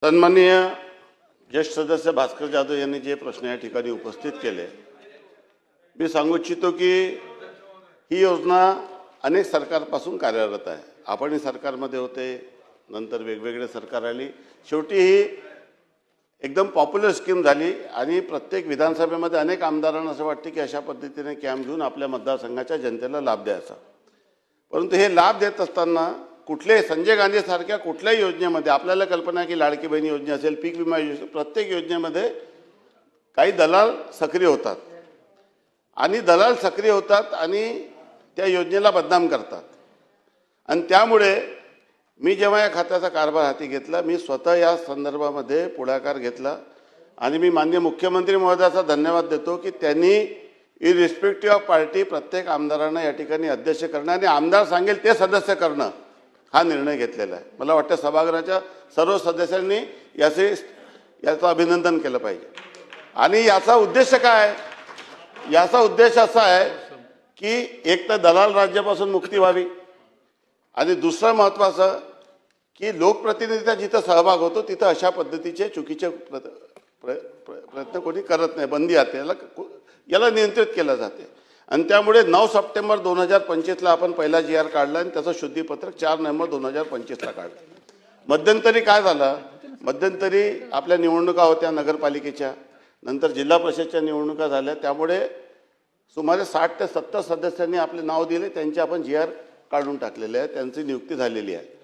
सन्माननीय ज्येष्ठ सदस्य भास्कर जाधव यांनी जे प्रश्न या ठिकाणी उपस्थित केले, मी सांगू इच्छितो की ही योजना अनेक सरकारपासून कार्यरत आहे. आपणही सरकारमध्ये होते, नंतर वेगवेगळे सरकार आली, शेवटी ही एकदम पॉप्युलर स्कीम झाली आणि प्रत्येक विधानसभेमध्ये अनेक आमदारांना असं वाटतं की अशा पद्धतीने कॅम्प घेऊन आपल्या मतदारसंघाच्या जनतेला लाभ द्यायचा. परंतु हे लाभ देत असताना कुठले संजय गांधी सारख्या कुठल्याही योजनेमध्ये आपल्याला कल्पना आहे की लाडकी बहीण योजना असेल, पीक विमा योजना, प्रत्येक योजनेमध्ये काही दलाल सक्रिय होतात आणि दलाल सक्रिय होतात आणि त्या योजनेला बदनाम करतात. आणि त्यामुळे मी जेव्हा या खात्याचा कारभार हाती घेतला, मी स्वतः या संदर्भामध्ये पुढाकार घेतला आणि मी माननीय मुख्यमंत्री महोदयाचा धन्यवाद देतो की त्यांनी इरिस्पेक्टिव्ह ऑफ पार्टी प्रत्येक आमदारांना या ठिकाणी अध्यक्ष करणं आणि आमदार सांगेल ते सदस्य करणं हा निर्णय घेतलेला आहे. मला वाटतं सभागृहाच्या सर्व सदस्यांनी याचं अभिनंदन केलं पाहिजे. आणि याचा उद्देश काय? याचा उद्देश असा आहे की एक तर दलाल राज्यापासून मुक्ती व्हावी आणि दुसरं महत्त्वाचं की लोकप्रतिनिधीचा जिथं सहभाग होतो तिथं अशा पद्धतीचे चुकीचे प्रयत्न कोणी करत नाही. बंदी आहे, याला नियंत्रित केलं जाते. आणि त्यामुळे 9 सप्टेंबर 2025ला आपण पहिला GR काढला आणि त्याचं शुद्धीपत्रक 4 नोव्हेंबर 2025ला काढलं. मध्यंतरी काय झालं? मध्यंतरी आपल्या निवडणुका होत्या नगरपालिकेच्या, नंतर जिल्हा परिषदच्या निवडणुका झाल्या. त्यामुळे सुमारे 60 ते 70 सदस्यांनी आपले नाव दिले, त्यांचे आपण GR काढून टाकलेले आहे, त्यांची नियुक्ती झालेली आहे.